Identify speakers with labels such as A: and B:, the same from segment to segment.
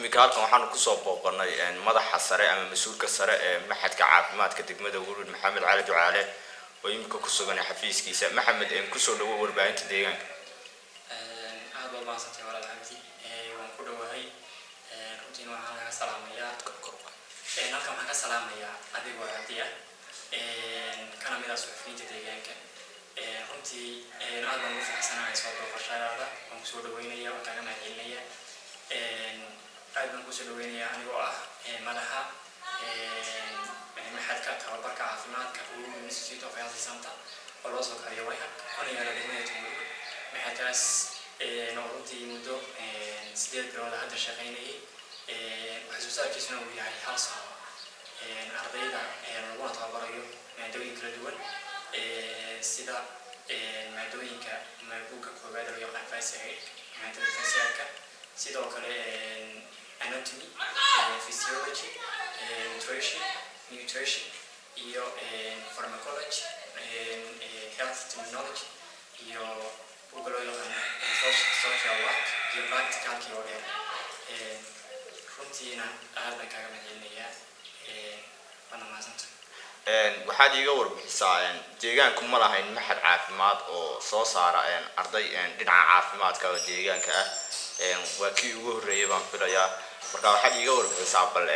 A: halkan waxaan ku soo booqanay madaxa sare ama mas'uulka sare ee maxadka caafimaadka degmada Waraysi Maxamed Cali Ducaale oo imika ku sugan xafiiskiisa. Maxamed ku soo dhawo warbaahinta deegaanka.
B: aad baa maasantay walaalkii waan ku dhawahay runtii waxaan ka salaamayaa halkan waxaan ka salaamayaa adigoo hadiya kana mid ah suxufiyiinta deegaanka runtii aad baan u faraxsanahay soo booqashadaada waan ku soo dhawaynayaa waan kaga mahadcelinayaa aad baan ku soo dhawaynayaa anigoo ah madaxa maxadka tababarka caafimaadka Waraysi Institute of Health Center oo loo soo kariyo way kuna yaala degmada maxadkaas runtii muddo 8 bilood hadda shaqaynayay waxay soo saarkiisuna uu yahay hal sano ardayda laguna tababarayo maadooyin kala duwan sida maadooyinka buugga koowaad loo yaqaan first aid maadada fiisiyaadka sidoo kale anatomy physiology nutrition iyo pharmacology health terminology iyo buugga loo yaqaan social work iyo practicalki oo dheer runtiina aad baan kaga mahadcelinayaa waana mahadsantahay.
A: waxaad iiga warbixisaa deegaanku ma lahayn maxad caafimaad oo soo saara arday dhinaca caafimaadka oo deegaanka ah waa kii ugu horeeyay baan filayaa marka waxaad iiga warbixisaa bal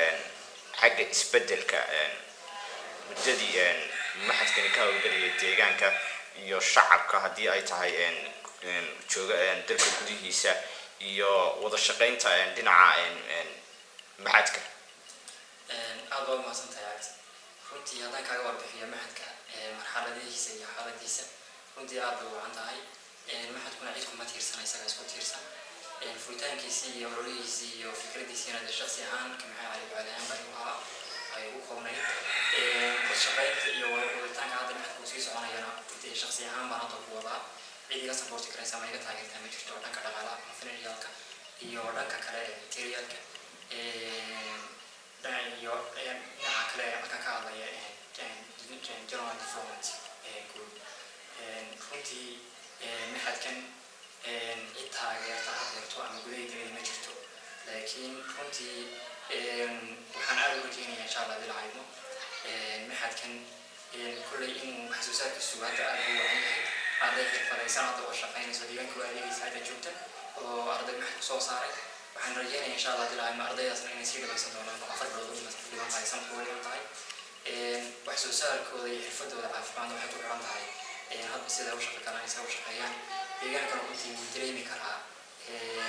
A: xagga isbedelka muddadii maxadkani ka howlgelaya deegaanka iyo shacabka haddii ay tahay jooga dalka gudihiisa iyo wada shaqaynta dhinaca maxadka.
B: aad baa mahadsantahay runtii haddaan kaaga warbixiyo maxadka marxaladihiisa iyo xaaladiisa runtii aad bay u wacan tahay maxadkuna cid kuma tiirsana isaga isku tiirsan furitaankiisii iyo ololihiisii iyo fikradiisiina dee shaksi ahaan Maxamed Cali Ducaale bari waxa ay u koobnayd shaqaynta iyo waditaanka hadda maxadku sii soconayana runtii shaksi ahaan baan hadda ku wadaa cid iga support karaysa ama iga taageerta ma jirto dhanka dhaqaalaha financialka iyo dhanka kale materialka iyo dhinaca kale marka ka hadlaya general development group runtii maxadkan cid taageerta hadleerto ama gudaheeda ma jirto laakiin runtii waxaan aad u rajaynayaa insha Allah bilcaymo maxadkan kulley inuu wax soo saarkiisu hadda aad u wacan yahay arday xirfadaysan hadda oo shaqaynayso deegaanka waa adeegaysa hadda joogta oo arday maxadku soo saaray waxaan rajaynayaa insha Allah bilcaymo ardaydaasna inay sii dhagaysan doonaan 4 bilood oo dhiman tahay sanadku waliba tahay wax soo saarkooda iyo xirfadooda caafimaad waxay ku xiran tahay hadba sida u shaqeeyaan isaga u shaqeeyaan deegaankana runtii wuu dareemi karaa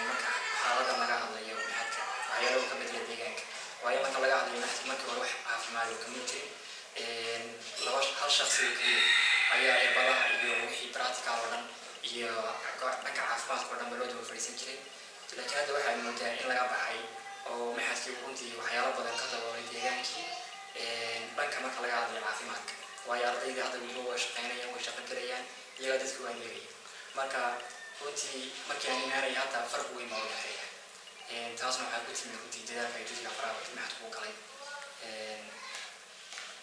B: marka xaaladda laga hadlayo maxadka waxyaalaha ka bedela deegaanka waayo marka laga hadlayo maxadka markii hore wax caafimaad oo kama jirin hal shakhsi kaliya ayaa irbadaha iyo wixii practical oo dhan iyo dhanka caafimaadka oo dhan loo daba fadhiisan jiray laakiin hadda waxay moodaa in laga baxay oo maxadkii runtii waxyaalo badan ka daboolay deegaankii dhanka marka laga hadlayo caafimaadka waayo ardayda hadda weliba way shaqaynayaan way shaqo galayaan iyaga dadka waa leegaya marka runtii markii aan imaanay hadda farq weyn baa u dhexeeya taasna waxaa ku timi runtii dadaalka ay jidka faraha maxadku u galay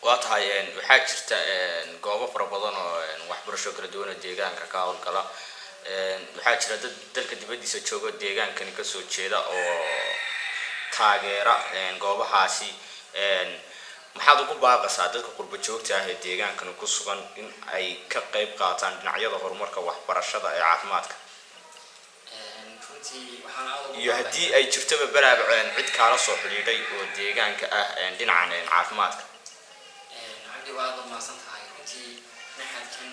A: waa tahay waxaa jirta goobo fara badan oo waxbarasho kala duwan oo deegaanka ka howlgala waxaa jira dad dalka dibadiisa jooga deegaankani ka soo jeeda oo taageera goobahaasi maxaad ugu baaqaysaa dadka qurbo joogta ah ee deegaankani ku sugan in ay ka qayb qaataan dhinacyada horumarka waxbarashada ee caafimaadka iyo haddii ay jirtaba baraab cid kaala soo xidhiidhay oo deegaanka ah dhinacan caafimaadka.
B: cabdi waa aad maasan tahay runtii maxadkan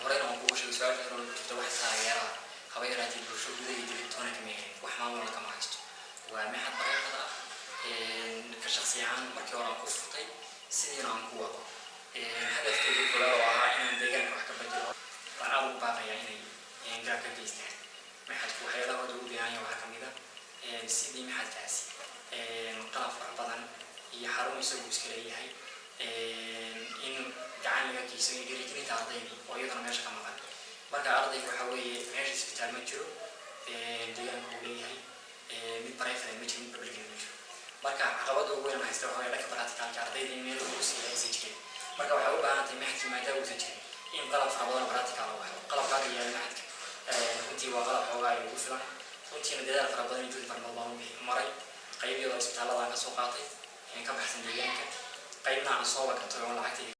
B: horeyna waan kugu sheegay su-aasha inuu jirto wax taageera haba yaraatee bulsho gudaha diritoona kama helin wax maamulna kama haysto waa maxad bareexada ka shaksi ahaan markii hore aan ku furtay sidiina aan ku wado hadafkeedu koowaad oo ahaa inaan deegaanka wax ka bedelo waan aad ugu baaqayaa inay gaar ka geystaan maxadku waxyaalaha hooda ugu baahan yahay waxaa kamid ah sidii maxadkaasi qalab fara badan iyo xarun isagu iska leeyahay in gacan laga geyso iyo dhiirigelinta ardayda oo iyadana meesha ka maqan marka ardayga waxaa weeye meesha isbitaal ma jiro deegaanka uu leeyahay mid private ma jiro mid public ma jiro marka caqabada ugu weyn haysta waxaa dhanka practicalka ardayda in meel ugu sii haysan jireen marka waxay u baahan tahay maxadkii maadaama uusan jirin in qalab fara badan practical loo helo qalabkaaga yaala maxadka runtii waa qalab xoogaa ay ugu filan runtiina dadaal fara badan iyo juhdi fara badan maray qayb yar oo isbitaalada aan ka soo qaatay ka baxsan deegaanka qaybna aan soo wada gatay oo lacagtii